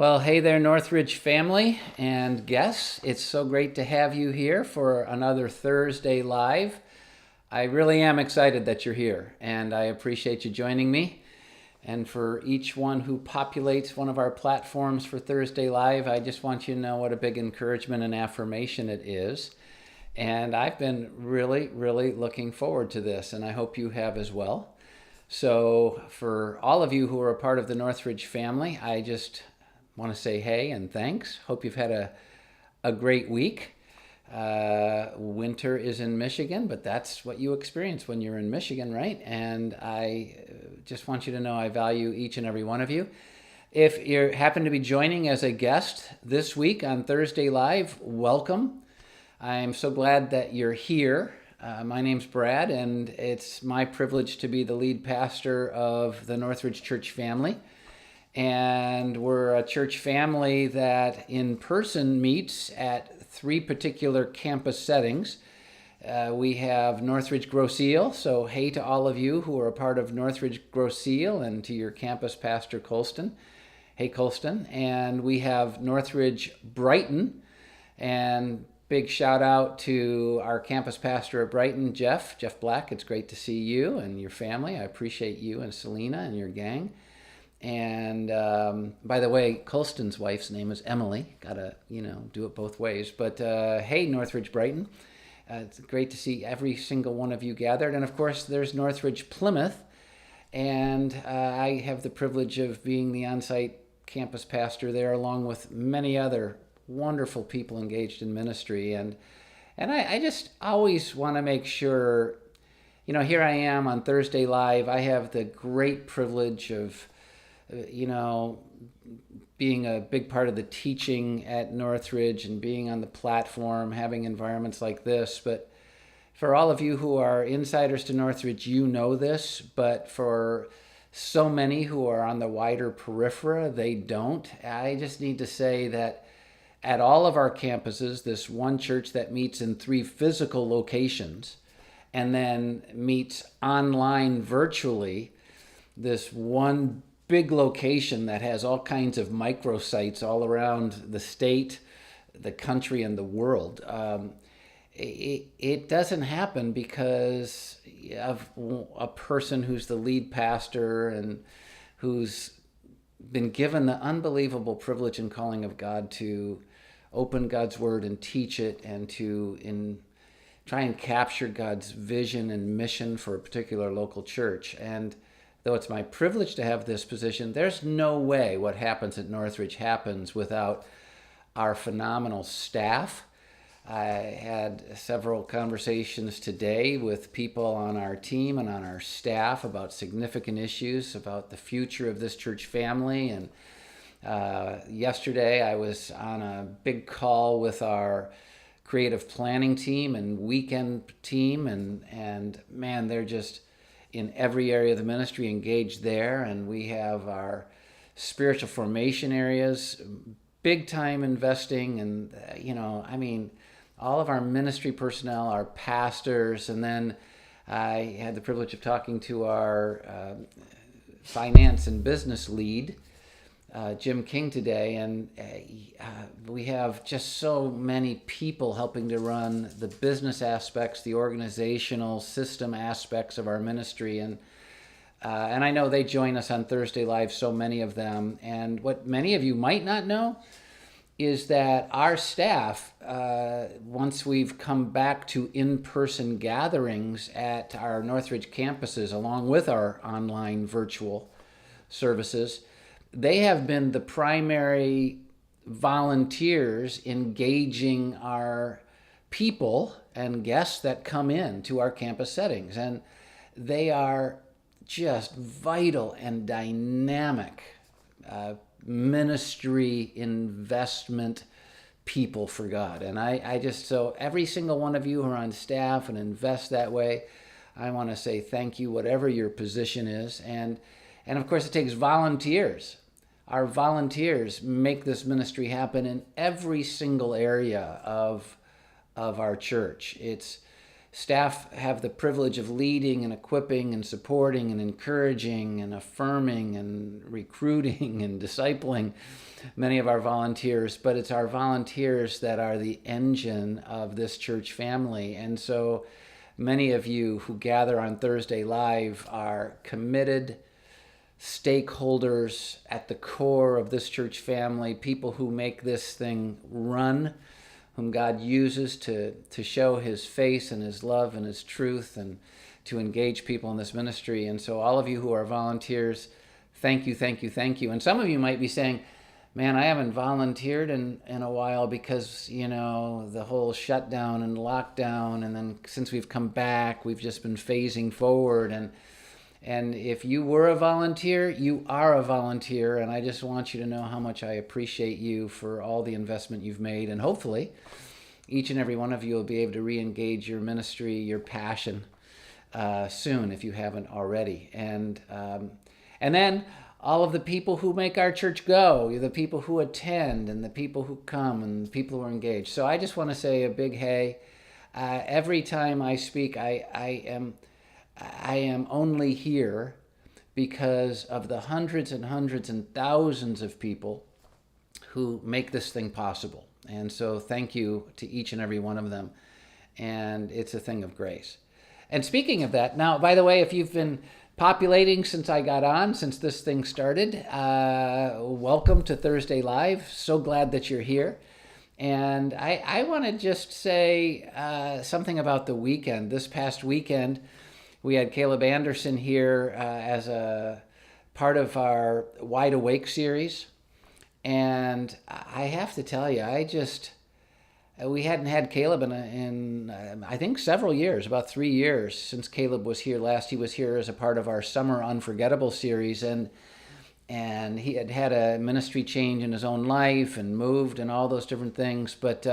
Well, hey there, Northridge family and guests. It's so great to have you here for another Thursday Live. I really am excited that you're here, and I appreciate you joining me. And for each one who populates one of our platforms for Thursday Live, I just want you to know what a big encouragement and affirmation it is. And I've been really looking forward to this, and I hope you have as well. So, for all of you who are a part of the Northridge family, I just want to say hey and thanks. Hope you've had a great week. Winter is in Michigan, but that's what you experience when you're in Michigan, right? And I just want you to know I value each and every one of you. If you happen to be joining as a guest this week on Thursday Live, welcome. I'm so glad that you're here. My name's Brad, and it's my privilege to be the lead pastor of the Northridge Church family. And we're a church family that in person meets at three particular campus settings. We have Northridge Grosse Ile, so hey to all of you who are a part of Northridge Grosse Ile and to your campus pastor Colston. Hey Colston. And we have Northridge Brighton, and big shout out to our campus pastor at Brighton, Jeff Black. It's great to see you and your family. I appreciate you and Selena and your gang. And by the way, Colston's wife's name is Emily. Gotta, do it both ways. But hey, Northridge Brighton. It's great to see every single one of you gathered. And of course, there's Northridge Plymouth. And I have the privilege of being the on-site campus pastor there, along with many other wonderful people engaged in ministry. And I just always want to make sure, here I am on Thursday Live. I have the great privilege of being a big part of the teaching at Northridge and being on the platform, having environments like this. But for all of you who are insiders to Northridge, you know this, but for so many who are on the wider periphery, they don't. I just need to say that at all of our campuses, this one church that meets in three physical locations and then meets online virtually, this one big location that has all kinds of microsites all around the state, the country, and the world. It doesn't happen because of a person who's the lead pastor and who's been given the unbelievable privilege and calling of God to open God's word and teach it and to try and capture God's vision and mission for a particular local church. And though it's my privilege to have this position, there's no way what happens at Northridge happens without our phenomenal staff. I had several conversations today with people on our team and on our staff about significant issues, about the future of this church family. And yesterday I was on a big call with our creative planning team and weekend team, and man, they're just in every area of the ministry engaged there. And we have our spiritual formation areas, big time investing, and all of our ministry personnel, our pastors. And then I had the privilege of talking to our finance and business lead, Jim King, today, and we have just so many people helping to run the business aspects, the organizational system aspects of our ministry, and I know they join us on Thursday Live, so many of them. And what many of you might not know is that our staff, once we've come back to in-person gatherings at our Northridge campuses, along with our online virtual services, they have been the primary volunteers engaging our people and guests that come in to our campus settings. And they are just vital and dynamic ministry investment people for God. And so every single one of you who are on staff and invest that way, I want to say thank you, whatever your position is. And of course, it takes volunteers. Our volunteers make this ministry happen in every single area of our church. It's staff have the privilege of leading and equipping and supporting and encouraging and affirming and recruiting and discipling many of our volunteers, but it's our volunteers that are the engine of this church family. And so many of you who gather on Thursday Live are committed stakeholders at the core of this church family, people who make this thing run, whom God uses to show his face and his love and his truth and to engage people in this ministry. And so all of you who are volunteers, thank you, thank you, thank you. And some of you might be saying, man, I haven't volunteered in a while because, the whole shutdown and lockdown, and then since we've come back, we've just been phasing forward. And if you were a volunteer, you are a volunteer, and I just want you to know how much I appreciate you for all the investment you've made, and hopefully each and every one of you will be able to re-engage your ministry, your passion soon if you haven't already. And then all of the people who make our church go, the people who attend and the people who come and the people who are engaged. So I just want to say a big hey. Every time I speak, I am only here because of the hundreds and hundreds and thousands of people who make this thing possible. And so thank you to each and every one of them. And it's a thing of grace. And speaking of that, now, by the way, if you've been populating since I got on, since this thing started, welcome to Thursday Live. So glad that you're here. And I want to just say something about the weekend. This past weekend, we had Caleb Anderson here as a part of our Wide Awake series. And I have to tell you, we hadn't had Caleb in I think several years, about 3 years since Caleb was here last. He was here as a part of our Summer Unforgettable series. And he had had a ministry change in his own life and moved and all those different things. But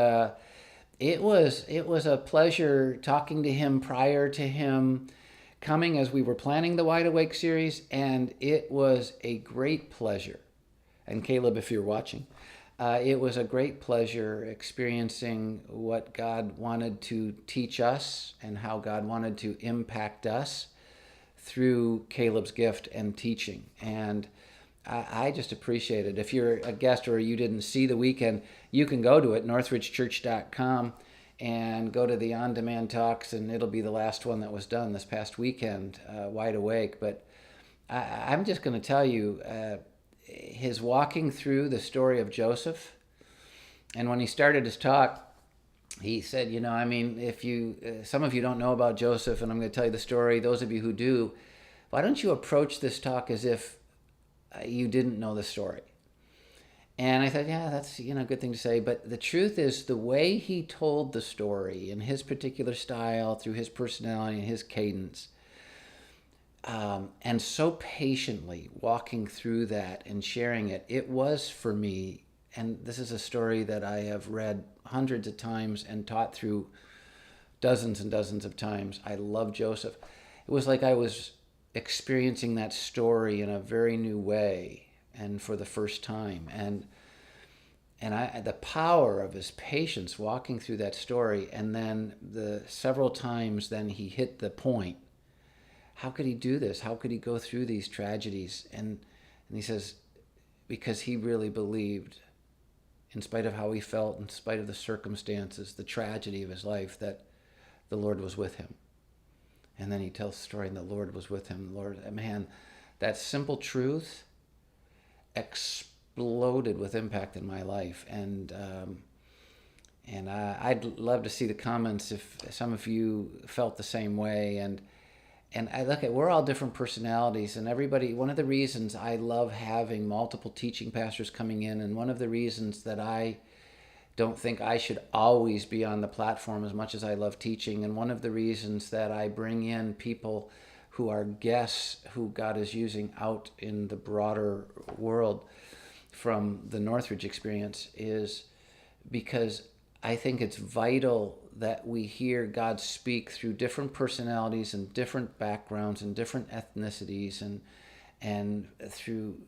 it was a pleasure talking to him prior to him coming as we were planning the Wide Awake series, and it was a great pleasure. And Caleb, if you're watching, it was a great pleasure experiencing what God wanted to teach us and how God wanted to impact us through Caleb's gift and teaching. And I just appreciate it. If you're a guest or you didn't see the weekend, you can go to it, northridgechurch.com, and go to the on-demand talks, and it'll be the last one that was done this past weekend, Wide Awake. But I'm just going to tell you, his walking through the story of Joseph, and when he started his talk, he said, if some of you don't know about Joseph, and I'm going to tell you the story, those of you who do, why don't you approach this talk as if you didn't know the story? And I thought, yeah, that's a good thing to say. But the truth is, the way he told the story in his particular style, through his personality and his cadence, and so patiently walking through that and sharing it, it was for me, and this is a story that I have read hundreds of times and taught through dozens and dozens of times. I love Joseph. It was like I was experiencing that story in a very new way and for the first time. And the power of his patience walking through that story, and then the several times then he hit the point. How could he do this? How could he go through these tragedies? And he says, because he really believed, in spite of how he felt, in spite of the circumstances, the tragedy of his life, that the Lord was with him. And then he tells the story, and the Lord was with him. Man, that simple truth exploded with impact in my life. And I'd love to see the comments if some of you felt the same way. And I look at, we're all different personalities, and everybody, one of the reasons I love having multiple teaching pastors coming in, and one of the reasons that I don't think I should always be on the platform as much as I love teaching, and one of the reasons that I bring in people who are guests who God is using out in the broader world from the Northridge experience, is because I think it's vital that we hear God speak through different personalities and different backgrounds and different ethnicities and through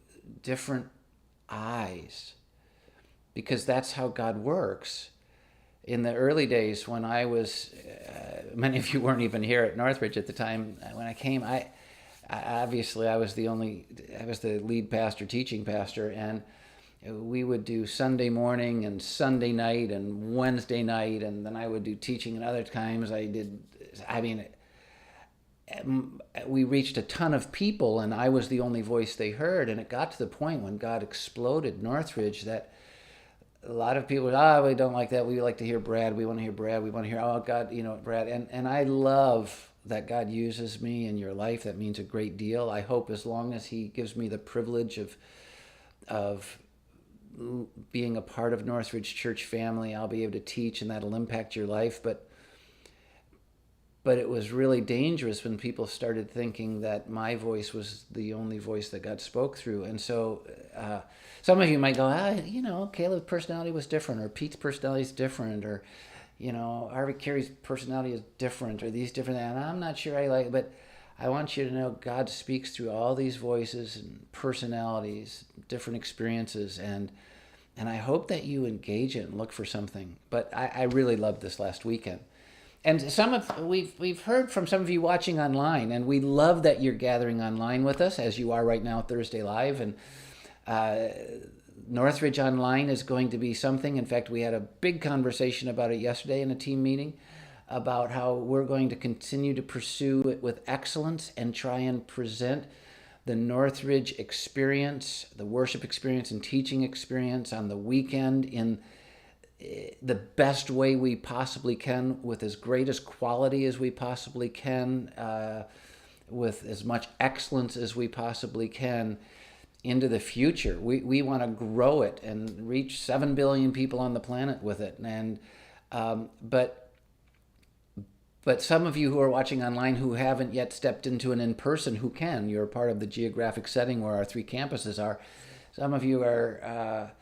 different eyes, because that's how God works. in the early days when I was, many of you weren't even here at Northridge at the time when I came. Obviously I was I was the lead pastor, teaching pastor, and we would do Sunday morning and Sunday night and Wednesday night, and then I would do teaching, and other times we reached a ton of people, and I was the only voice they heard. And it got to the point when God exploded Northridge that a lot of people, we don't like that. We like to hear Brad. We want to hear Brad. We want to hear, God, Brad. And I love that God uses me in your life. That means a great deal. I hope as long as He gives me the privilege of being a part of Northridge Church family, I'll be able to teach, and that'll impact your life. But it was really dangerous when people started thinking that my voice was the only voice that God spoke through. And so some of you might go, Caleb's personality was different, or Pete's personality is different, or, Harvey Carey's personality is different, or these different, and I'm not sure I like it, but I want you to know God speaks through all these voices and personalities, different experiences, and I hope that you engage it and look for something. But I really loved this last weekend. And we've heard from some of you watching online, and we love that you're gathering online with us as you are right now, Thursday Live. And Northridge Online is going to be something. In fact, we had a big conversation about it yesterday in a team meeting about how we're going to continue to pursue it with excellence and try and present the Northridge experience, the worship experience and teaching experience on the weekend in the best way we possibly can, with as great as quality as we possibly can, with as much excellence as we possibly can into the future. We want to grow it and reach 7 billion people on the planet with it. And but some of you who are watching online who haven't yet stepped into an in-person, who can, you're part of the geographic setting where our 3 campuses are. Some of you are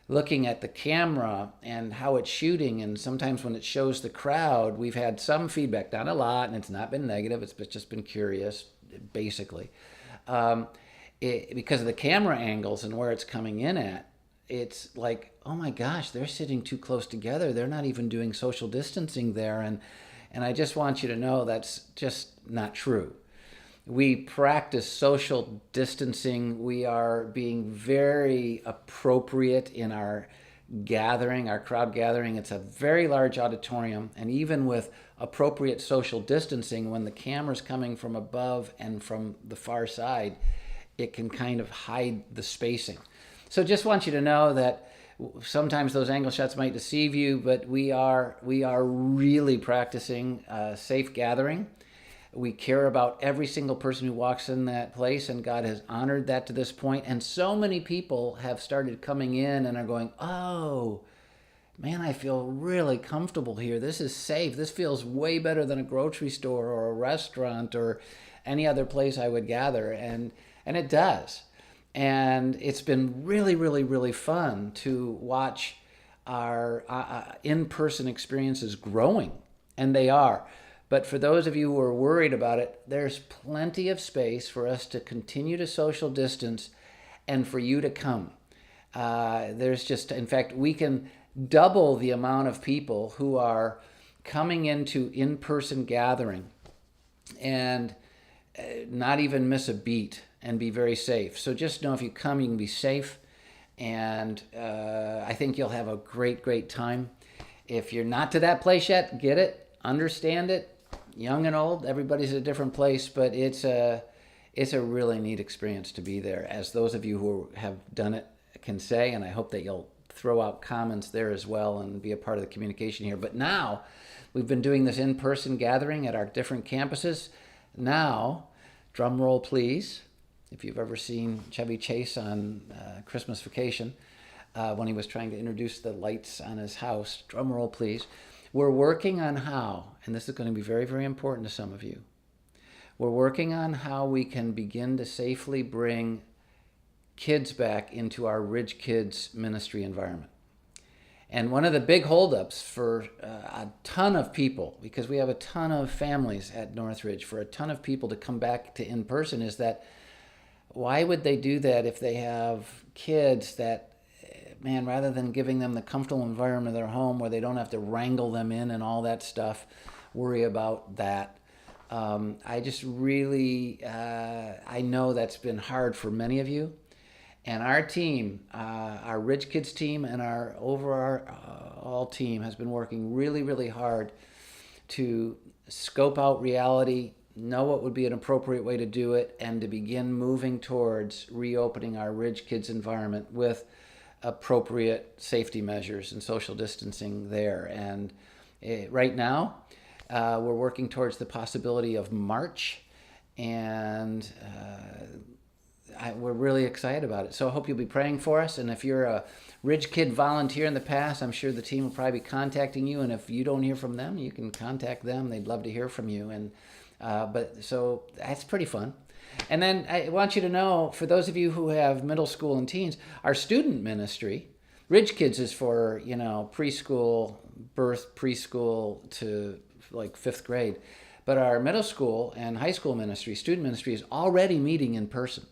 looking at the camera and how it's shooting, and sometimes when it shows the crowd, we've had some feedback, not a lot, and it's not been negative, it's just been curious, basically. Because of the camera angles and where it's coming in at, it's like, oh my gosh, they're sitting too close together. They're not even doing social distancing there. And I just want you to know that's just not true. We practice social distancing. We are being very appropriate in our gathering, our crowd gathering. It's a very large auditorium, and even with appropriate social distancing, when the camera's coming from above and from the far side, it can kind of hide the spacing. So just want you to know that sometimes those angle shots might deceive you, but we are really practicing safe gathering. We care about every single person who walks in that place, and God has honored that to this point. And so many people have started coming in and are going, oh, man, I feel really comfortable here. This is safe. This feels way better than a grocery store or a restaurant or any other place I would gather. And it does. And it's been really, really, really fun to watch our in-person experiences growing, and they are. But for those of you who are worried about it, there's plenty of space for us to continue to social distance and for you to come. In fact, we can double the amount of people who are coming into in-person gathering and not even miss a beat and be very safe. So just know if you come, you can be safe, and I think you'll have a great, great time. If you're not to that place yet, get it, understand it. Young and old, everybody's at a different place, but it's a really neat experience to be there, as those of you who have done it can say, and I hope that you'll throw out comments there as well and be a part of the communication here. But now, we've been doing this in-person gathering at our different campuses. Now, drum roll please, if you've ever seen Chevy Chase on Christmas Vacation, when he was trying to introduce the lights on his house, drum roll please. We're working on how, and this is going to be very, very important to some of you, we're working on how we can begin to safely bring kids back into our Ridge Kids ministry environment. And one of the big holdups for a ton of people, because we have a ton of families at Northridge, for a ton of people to come back to in-person, is that why would they do that if they have kids that man, rather than giving them the comfortable environment of their home where they don't have to wrangle them in and all that stuff, worry about that. I just really, I know that's been hard for many of you. And our team, our Ridge Kids team and our overall team has been working really, really hard to scope out reality, know what would be an appropriate way to do it, and to begin moving towards reopening our Ridge Kids environment with appropriate safety measures and social distancing there. And right now, we're working towards the possibility of March, and we're really excited about it. So I hope you'll be praying for us. And if you're a Ridge Kid volunteer in the past, I'm sure the team will probably be contacting you. And if you don't hear from them, you can contact them. They'd love to hear from you. And so that's pretty fun. And then I want you to know, for those of you who have middle school and teens, our student ministry, Ridge Kids is for, preschool, preschool to like 5th grade. But our middle school and high school ministry, student ministry, is already meeting in person.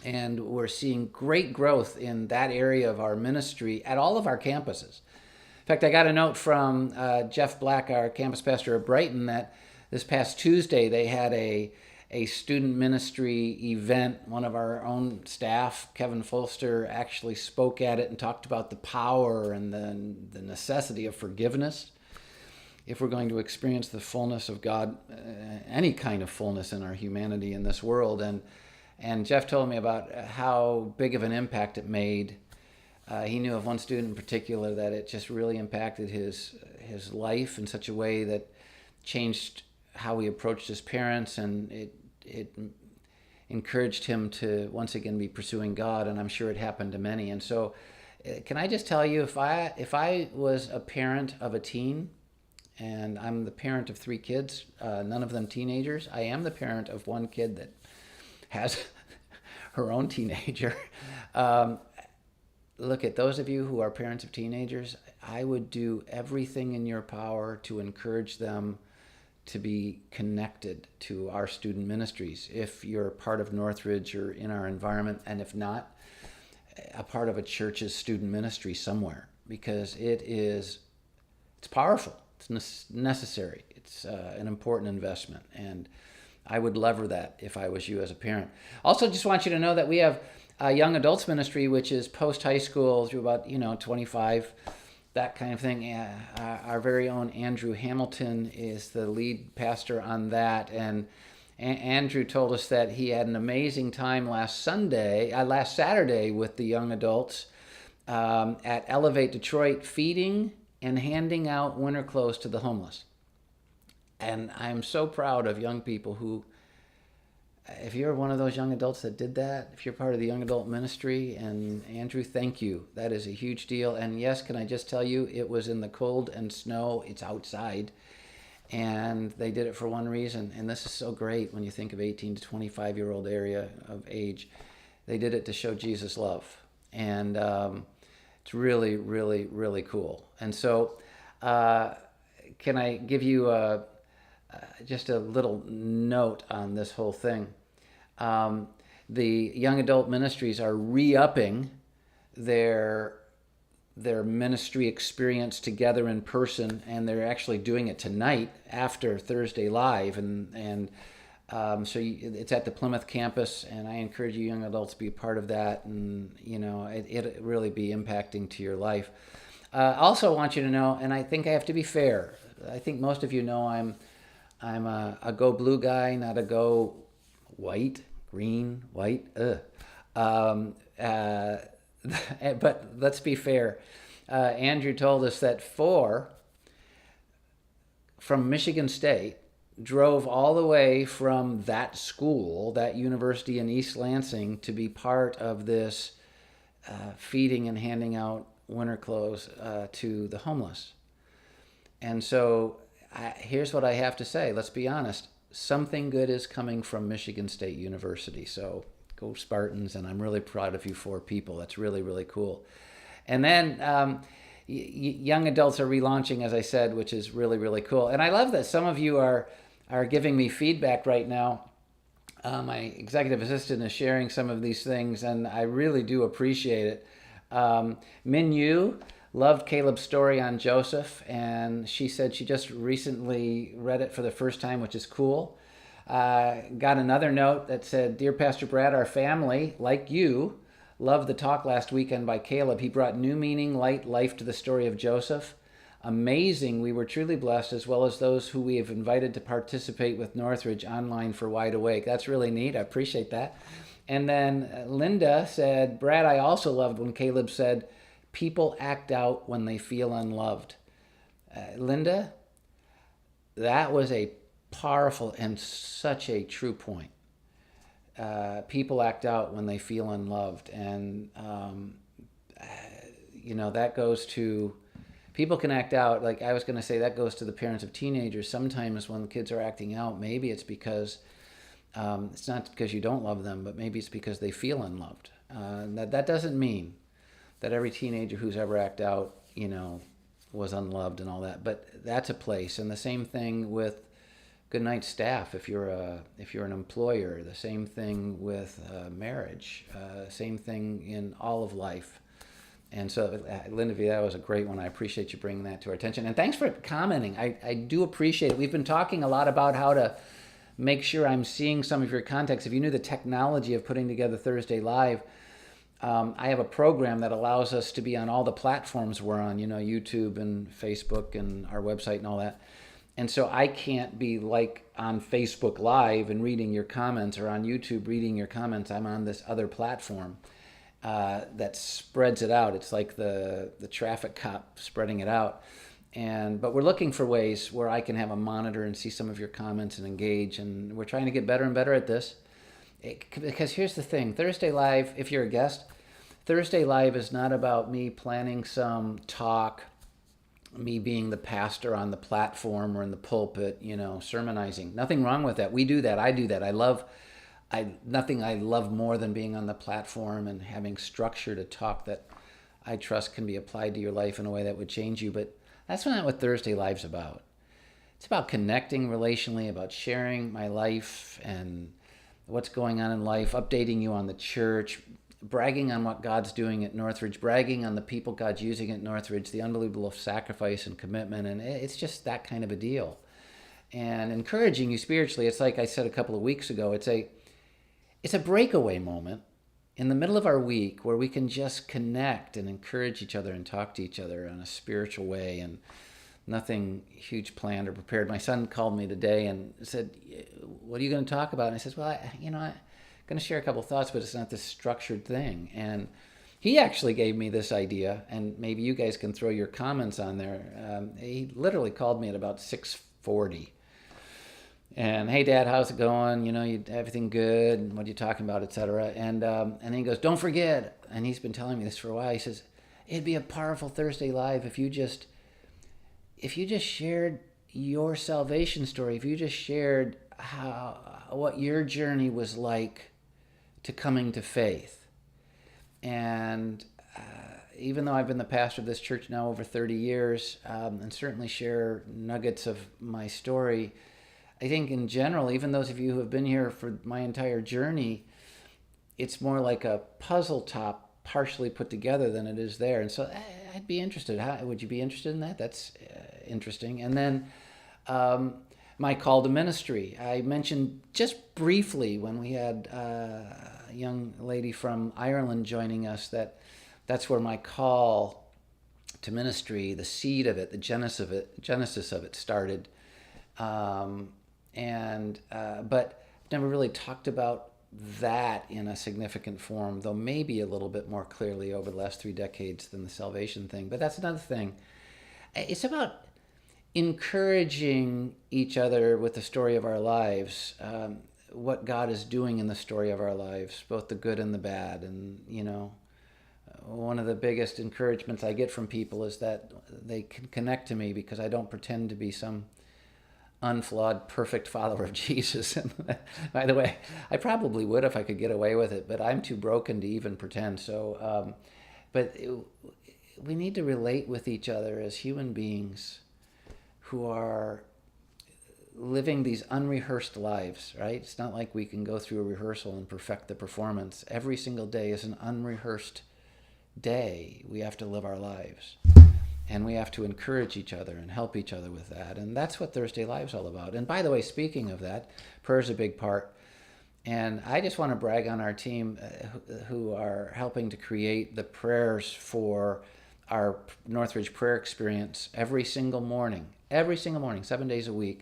And we're seeing great growth in that area of our ministry at all of our campuses. In fact, I got a note from Jeff Black, our campus pastor of Brighton, that this past Tuesday they had a student ministry event. One of our own staff, Kevin Folster, actually spoke at it and talked about the power and the necessity of forgiveness if we're going to experience the fullness of God, any kind of fullness in our humanity in this world. And Jeff told me about how big of an impact it made. He knew of one student in particular that it just really impacted his life in such a way that changed how he approached his parents, and it encouraged him to once again be pursuing God, and I'm sure it happened to many. And so can I just tell you, if I was a parent of a teen, and I'm the parent of 3 kids, none of them teenagers, I am the parent of one kid that has her own teenager. Look, at those of you who are parents of teenagers, I would do everything in your power to encourage them to be connected to our student ministries. If you're part of Northridge or in our environment, and if not, a part of a church's student ministry somewhere, because it's powerful, it's necessary, it's an important investment, and I would lever that if I was you as a parent. Also, just want you to know that we have a young adults ministry, which is post-high school through about 25, that kind of thing. Our very own Andrew Hamilton is the lead pastor on that. And Andrew told us that he had an amazing time last Saturday with the young adults at Elevate Detroit, feeding and handing out winter clothes to the homeless. And I'm so proud of young people who, if you're one of those young adults that did that, if you're part of the young adult ministry, and Andrew, thank you. That is a huge deal. And yes, can I just tell you, it was in the cold and snow. It's outside. And they did it for one reason. And this is so great when you think of 18 to 25-year-old area of age. They did it to show Jesus' love. And it's really, really, really cool. And so can I give you just a little note on this whole thing? The young adult ministries are re-upping their ministry experience together in person, and they're actually doing it tonight after Thursday Live, and so it's at the Plymouth campus, and I encourage you young adults to be a part of that, and it really be impacting to your life. Also want you to know, and I think I have to be fair, I think most of you know I'm a go blue guy, not a go white, green, white. But let's be fair. Andrew told us that 4 from Michigan State drove all the way from that school, that university in East Lansing, to be part of this feeding and handing out winter clothes to the homeless. And so here's what I have to say. Let's be honest. Something good is coming from Michigan State University. So go Spartans, and I'm really proud of you 4 people. That's really, really cool. And then young adults are relaunching, as I said, which is really, really cool. And I love that some of you are giving me feedback right now. My executive assistant is sharing some of these things, and I really do appreciate it. Min Yu loved Caleb's story on Joseph, and she said she just recently read it for the first time, which is cool. Got another note that said, "Dear Pastor Brad, our family, like you, loved the talk last weekend by Caleb. He brought new meaning, light, life to the story of Joseph. Amazing. We were truly blessed, as well as those who we have invited to participate with Northridge online for Wide Awake." That's really neat. I appreciate that. And then Linda said, "Brad, I also loved when Caleb said, 'People act out when they feel unloved.'" Linda, that was a powerful and such a true point. People act out when they feel unloved. And, that goes to, people can act out, like I was going to say, that goes to the parents of teenagers. Sometimes when the kids are acting out, maybe it's because, it's not because you don't love them, but maybe it's because they feel unloved. That doesn't mean that every teenager who's ever acted out, was unloved and all that. But that's a place. And the same thing with Goodnight staff. If you're an employer, the same thing with marriage. Same thing in all of life. And so, Linda, that was a great one. I appreciate you bringing that to our attention. And thanks for commenting. I do appreciate it. We've been talking a lot about how to make sure I'm seeing some of your contacts. If you knew the technology of putting together Thursday Live, I have a program that allows us to be on all the platforms we're on, YouTube and Facebook and our website and all that. And so I can't be like on Facebook Live and reading your comments, or on YouTube reading your comments. I'm on this other platform that spreads it out. It's like the traffic cop spreading it out. But we're looking for ways where I can have a monitor and see some of your comments and engage. And we're trying to get better and better at this. Because here's the thing, Thursday Live, if you're a guest, Thursday Live is not about me planning some talk, me being the pastor on the platform or in the pulpit, sermonizing. Nothing wrong with that. We do that. I do that. Nothing I love more than being on the platform and having structure to talk that I trust can be applied to your life in a way that would change you. But that's not what Thursday Live's about. It's about connecting relationally, about sharing my life and what's going on in life, updating you on the church, bragging on what God's doing at Northridge, bragging on the people God's using at Northridge, the unbelievable sacrifice and commitment. And it's just that kind of a deal. And encouraging you spiritually. It's like I said a couple of weeks ago, it's a breakaway moment in the middle of our week where we can just connect and encourage each other and talk to each other in a spiritual way, and nothing huge planned or prepared. My son called me today and said, "What are you going to talk about?" And I said, "Well, I'm going to share a couple thoughts, but it's not this structured thing." And he actually gave me this idea, and maybe you guys can throw your comments on there. He literally called me at about 6:40. And, "Hey, Dad, how's it going? Everything good? What are you talking about, etc." And then he goes, "Don't forget," and he's been telling me this for a while. He says, "It'd be a powerful Thursday Live if you just shared your salvation story, if you just shared what your journey was like to coming to faith." And even though I've been the pastor of this church now over 30 years, and certainly share nuggets of my story, I think in general, even those of you who have been here for my entire journey, it's more like a puzzle top partially put together than it is there. And so I'd be interested. Would you be interested in that? That's interesting. And then my call to ministry. I mentioned just briefly when we had a young lady from Ireland joining us that's where my call to ministry, the seed of it, the genesis of it started. But never really talked about that in a significant form, though maybe a little bit more clearly over the last 3 decades than the salvation thing. But that's another thing. It's about encouraging each other with the story of our lives, what God is doing in the story of our lives, both the good and the bad. And, one of the biggest encouragements I get from people is that they can connect to me because I don't pretend to be some unflawed, perfect follower of Jesus. And by the way, I probably would if I could get away with it, but I'm too broken to even pretend. So, we need to relate with each other as human beings who are living these unrehearsed lives, right? It's not like we can go through a rehearsal and perfect the performance. Every single day is an unrehearsed day, we have to live our lives. And we have to encourage each other and help each other with that. And that's what Thursday Live's all about. And by the way, speaking of that, prayer is a big part. And I just want to brag on our team who are helping to create the prayers for our Northridge prayer experience every single morning, 7 days a week.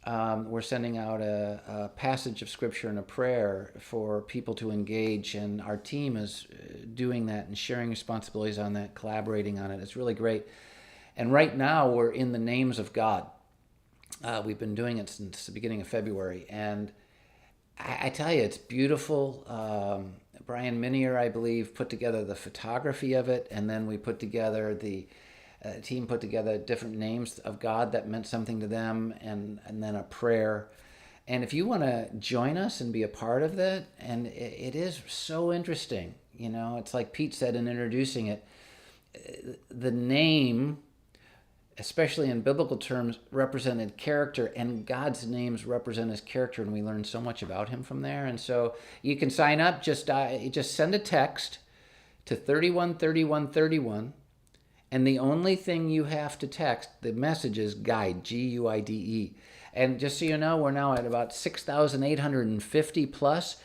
We're sending out a passage of scripture and a prayer for people to engage, and our team is doing that and sharing responsibilities on that, collaborating on it. It's really great. And right now we're in the names of God. We've been doing it since the beginning of February, and I tell you, it's beautiful. Brian Minier, I believe, put together the photography of it, and then we put together the team put together different names of God that meant something to them, and then a prayer. And if you want to join us and be a part of that, and it is so interesting, it's like Pete said in introducing it, the name, especially in biblical terms, represented character, and God's names represent his character, and we learn so much about him from there. And so you can sign up, just send a text to 313131. And the only thing you have to text, the message is GUIDE, Guide. And just so you know, we're now at about 6,850 plus,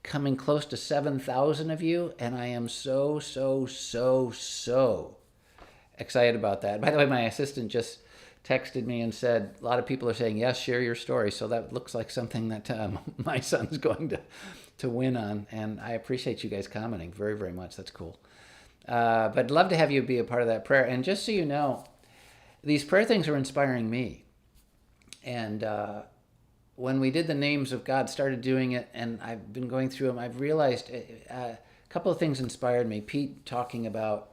coming close to 7,000 of you. And I am so excited about that. By the way, my assistant just texted me and said, a lot of people are saying, yes, share your story. So that looks like something that my son's going to win on. And I appreciate you guys commenting very, very much. That's cool. But I'd love to have you be a part of that prayer. And just so you know, these prayer things are inspiring me. And when we did the names of God, started doing it, and I've been going through them, I've realized a couple of things inspired me. Pete talking about,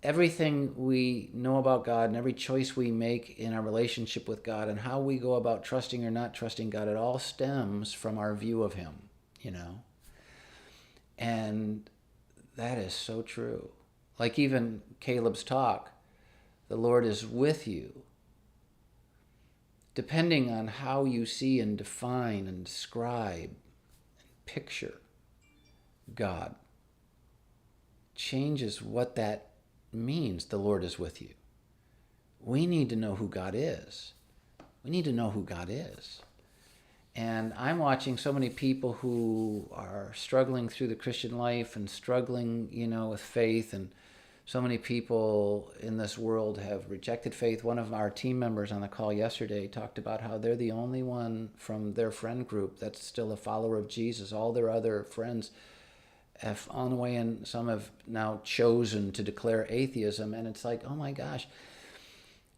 everything we know about God and every choice we make in our relationship with God and how we go about trusting or not trusting God, it all stems from our view of him, And that is so true. Like even Caleb's talk, the Lord is with you. Depending on how you see and define and describe and picture God, changes what that means. The Lord is with you. We need to know who God is. We need to know who God is. And I'm watching so many people who are struggling through the Christian life and struggling, with faith. And so many people in this world have rejected faith. One of our team members on the call yesterday talked about how they're the only one from their friend group that's still a follower of Jesus. All their other friends have fallen away, and some have now chosen to declare atheism. And it's like, oh my gosh,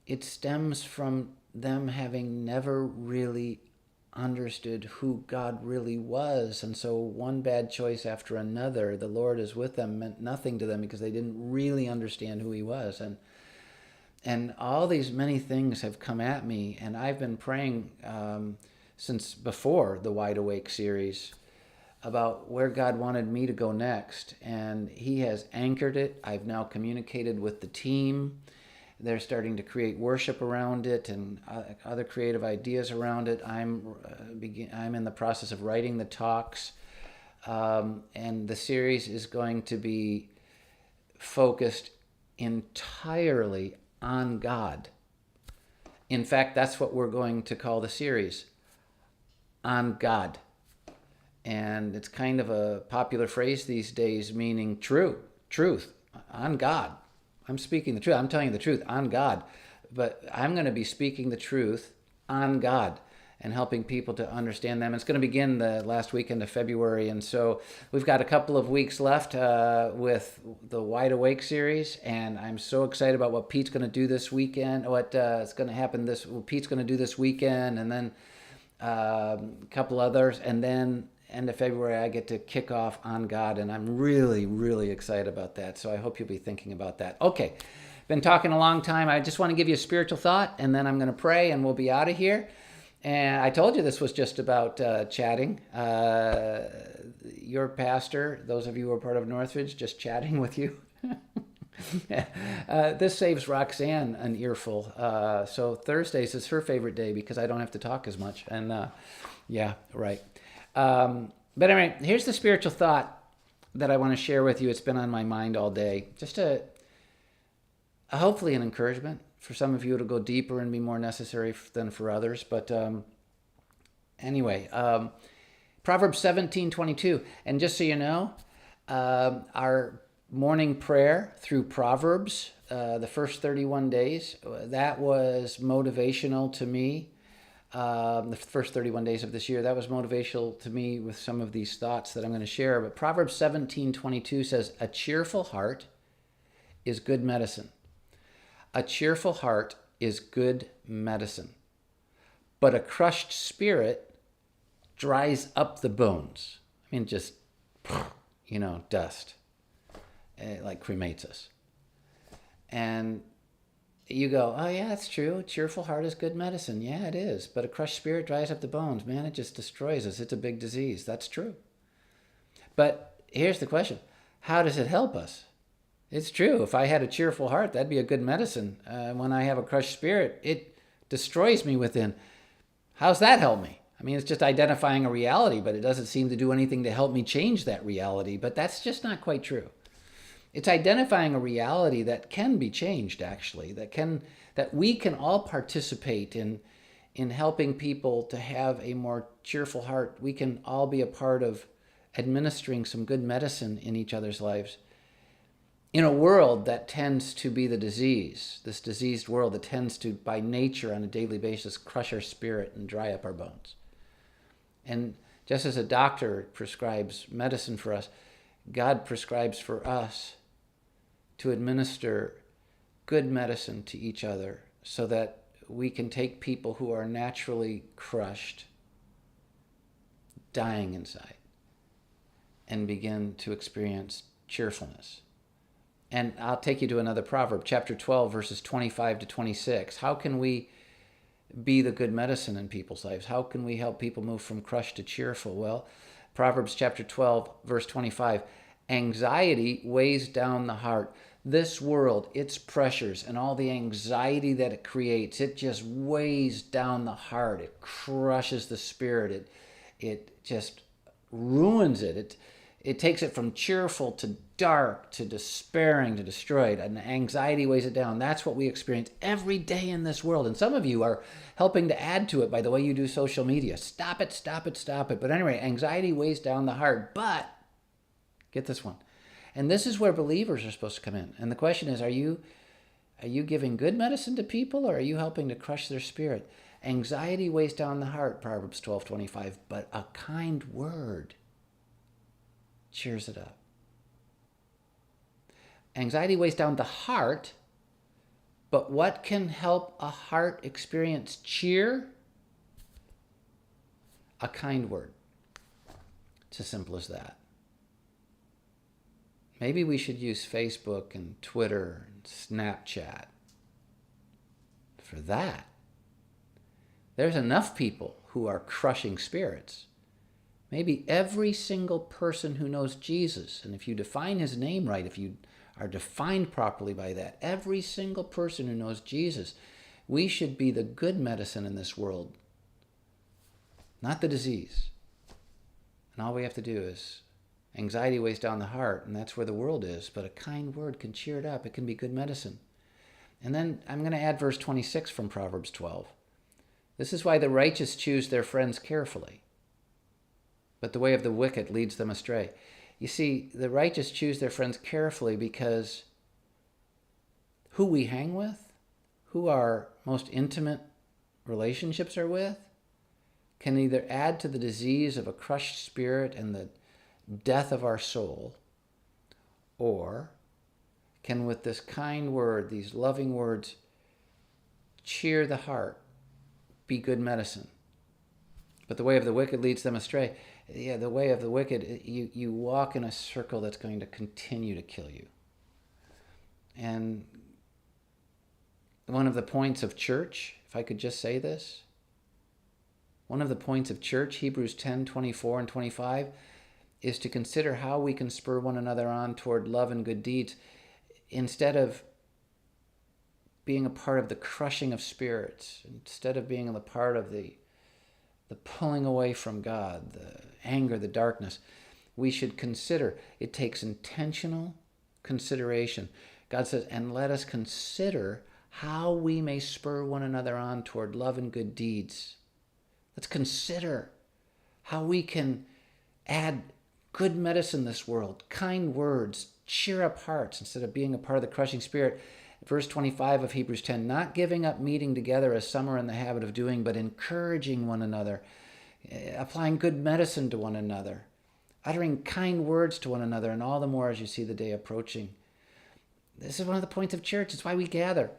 it stems from them having never really understood who God really was. And so one bad choice after another, the Lord is with them, meant nothing to them because they didn't really understand who he was. And all these many things have come at me, and I've been praying since before the Wide Awake series about where God wanted me to go next, and he has anchored it. I've now communicated with the team. They're starting to create worship around it and other creative ideas around it. I'm in the process of writing the talks, and the series is going to be focused entirely on God. In fact, that's what we're going to call the series, On God. And it's kind of a popular phrase these days, meaning truth, on God. I'm speaking the truth. I'm telling you the truth on God. But I'm going to be speaking the truth on God and helping people to understand them. It's going to begin the last weekend of February. And so we've got a couple of weeks left with the Wide Awake series. And I'm so excited about what Pete's going to do this weekend, what's going to happen Pete's going to do this weekend, and then a couple others. And then end of February, I get to kick off On God, and I'm really, really excited about that. So I hope you'll be thinking about that. Okay, been talking a long time. I just want to give you a spiritual thought, and then I'm going to pray, and we'll be out of here. And I told you this was just about chatting. Your pastor, those of you who are part of Northridge, just chatting with you. This saves Roxanne an earful. So Thursdays is her favorite day because I don't have to talk as much. And yeah, right. But anyway, here's the spiritual thought. that I want to share with you. It's been on my mind all day. Just hopefully an encouragement. For some of you, it'll go deeper and be more necessary than for others. But anyway, Proverbs 17:22. And just so you know, our morning prayer through Proverbs, the first 31 days, that was motivational to me. The first 31 days of this year, that was motivational to me with some of these thoughts that I'm going to share. But Proverbs 17:22 says, "A cheerful heart is good medicine. A cheerful heart is good medicine. But a crushed spirit dries up the bones." I mean, just, dust. It like cremates us. And you go, oh yeah, that's true. A cheerful heart is good medicine. Yeah, it is. But a crushed spirit dries up the bones. Man, it just destroys us. It's a big disease. That's true. But here's the question. How does it help us? It's true. If I had a cheerful heart, that'd be a good medicine. When I have a crushed spirit, it destroys me within. How's that help me? I mean, it's just identifying a reality, but it doesn't seem to do anything to help me change that reality. But that's just not quite true. It's identifying a reality that can be changed, actually, that we can all participate in helping people to have a more cheerful heart. We can all be a part of administering some good medicine in each other's lives. In a world that tends to be this diseased world that tends to, by nature, on a daily basis, crush our spirit and dry up our bones. And just as a doctor prescribes medicine for us, God prescribes for us to administer good medicine to each other so that we can take people who are naturally crushed, dying inside, and begin to experience cheerfulness. And I'll take you to another proverb, chapter 12, verses 25 to 26. How can we be the good medicine in people's lives? How can we help people move from crushed to cheerful? Well, Proverbs chapter 12, verse 25. Anxiety weighs down the heart. This world, its pressures and all the anxiety that it creates, it just weighs down the heart. It crushes the spirit. It just ruins it. It takes it from cheerful to dark to despairing to destroyed. And anxiety weighs it down. That's what we experience every day in this world. And some of you are helping to add to it by the way you do social media. Stop it, stop it, stop it. But anyway, anxiety weighs down the heart. But get this one. And this is where believers are supposed to come in. And the question is, are you giving good medicine to people, or are you helping to crush their spirit? Anxiety weighs down the heart, Proverbs 12:25, but a kind word cheers it up. Anxiety weighs down the heart, but what can help a heart experience cheer? A kind word. It's as simple as that. Maybe we should use Facebook and Twitter and Snapchat for that. There's enough people who are crushing spirits. Maybe every single person who knows Jesus, and if you define his name right, if you are defined properly by that, every single person who knows Jesus, we should be the good medicine in this world, not the disease. And all we have to do is, anxiety weighs down the heart, and that's where the world is, but a kind word can cheer it up. It can be good medicine. And then I'm going to add verse 26 from Proverbs 12. This is why the righteous choose their friends carefully, but the way of the wicked leads them astray. You see, the righteous choose their friends carefully because who we hang with, who our most intimate relationships are with, can either add to the disease of a crushed spirit and the death of our soul, or can, with this kind word, these loving words, cheer the heart, be good medicine. But the way of the wicked leads them astray. Yeah, the way of the wicked, you walk in a circle that's going to continue to kill you. And one of the points of church, if I could just say this, one of the points of church, Hebrews 10:24 and 25, is to consider how we can spur one another on toward love and good deeds instead of being a part of the crushing of spirits, instead of being a part of the pulling away from God, the anger, the darkness. we should consider. It takes intentional consideration. God says, and let us consider how we may spur one another on toward love and good deeds. Let's consider how we can add good medicine in this world, kind words, cheer up hearts instead of being a part of the crushing spirit. Verse 25 of Hebrews 10, not giving up meeting together as some are in the habit of doing, but encouraging one another, applying good medicine to one another, uttering kind words to one another, and all the more as you see the day approaching. This is one of the points of church. It's why we gather.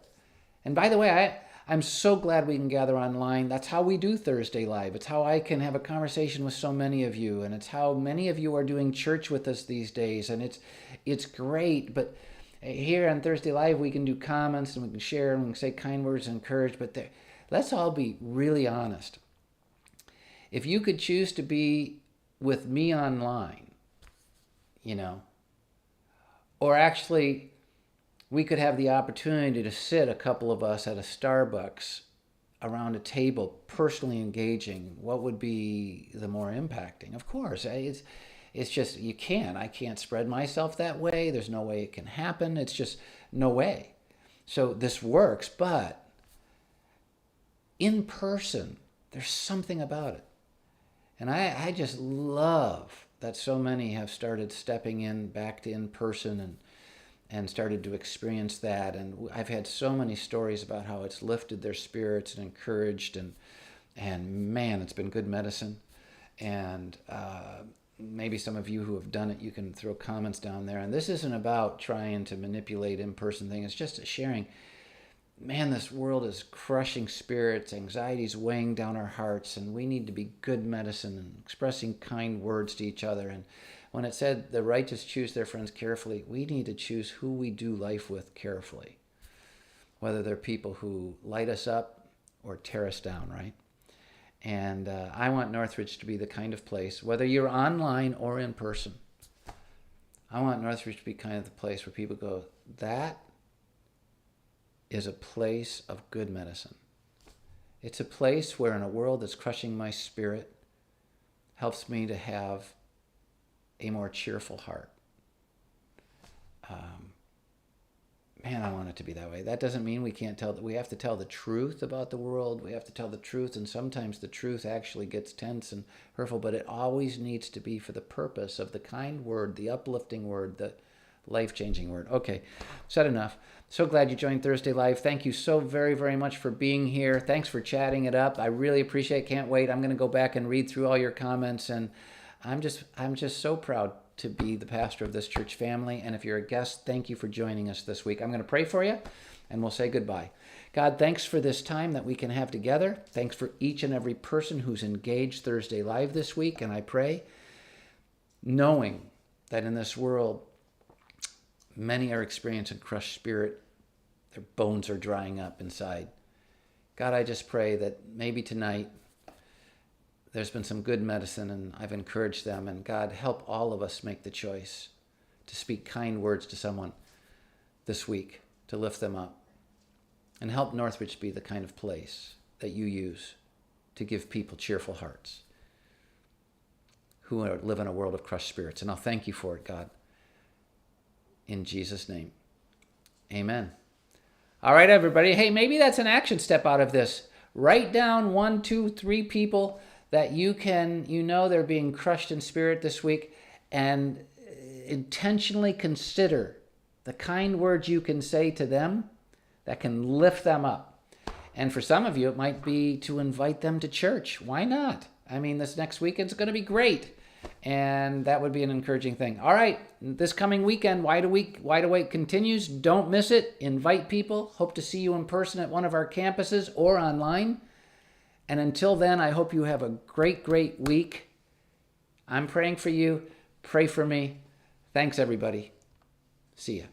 And by the way, I'm so glad we can gather online. That's how we do Thursday Live. It's how I can have a conversation with so many of you, and it's how many of you are doing church with us these days, and it's great. But here on Thursday Live, we can do comments, and we can share, and we can say kind words and encourage, but let's all be really honest. If you could choose to be with me online, or actually we could have the opportunity to sit, a couple of us, at a Starbucks around a table, personally engaging, what would be the more impacting? Of course, it's just, I can't spread myself that way. There's no way it can happen. It's just no way. So this works, but in person, there's something about it. And I just love that so many have started stepping in back to in person and started to experience that. And I've had so many stories about how it's lifted their spirits and encouraged, and man, it's been good medicine. And maybe some of you who have done it, you can throw comments down there. And this isn't about trying to manipulate in-person things. It's just a sharing. Man, this world is crushing spirits. Anxiety's weighing down our hearts, and we need to be good medicine and expressing kind words to each other. And when it said the righteous choose their friends carefully, we need to choose who we do life with carefully, whether they're people who light us up or tear us down, right? And I want Northridge to be the kind of place, whether you're online or in person, I want Northridge to be kind of the place where people go, that is a place of good medicine. It's a place where, in a world that's crushing my spirit, helps me to have a more cheerful heart. Man, I want it to be that way. That doesn't mean we can't tell. We have to tell the truth about the world. We have to tell the truth, and sometimes the truth actually gets tense and hurtful, but it always needs to be for the purpose of the kind word, the uplifting word, the life-changing word. Okay, said enough. So glad you joined Thursday Live. Thank you so very, very much for being here. Thanks for chatting it up. I really appreciate it. Can't wait. I'm going to go back and read through all your comments, and I'm just so proud to be the pastor of this church family. And if you're a guest, thank you for joining us this week. I'm going to pray for you, and we'll say goodbye. God, thanks for this time that we can have together. Thanks for each and every person who's engaged Thursday Live this week. And I pray, knowing that in this world, many are experiencing crushed spirit. Their bones are drying up inside. God, I just pray that maybe tonight there's been some good medicine, and I've encouraged them. And God, help all of us make the choice to speak kind words to someone this week, to lift them up. And help Northridge be the kind of place that you use to give people cheerful hearts who live in a world of crushed spirits. And I'll thank you for it, God. In Jesus' name, amen. All right, everybody. Hey, maybe that's an action step out of this. Write down 1, 2, 3 people that they're being crushed in spirit this week, and intentionally consider the kind words you can say to them that can lift them up. And for some of you, it might be to invite them to church. Why not? I mean, this next weekend's going to be great. And that would be an encouraging thing. All right, this coming weekend, Wide Awake continues. Don't miss it. Invite people. Hope to see you in person at one of our campuses or online. And until then, I hope you have a great, great week. I'm praying for you. Pray for me. Thanks, everybody. See ya.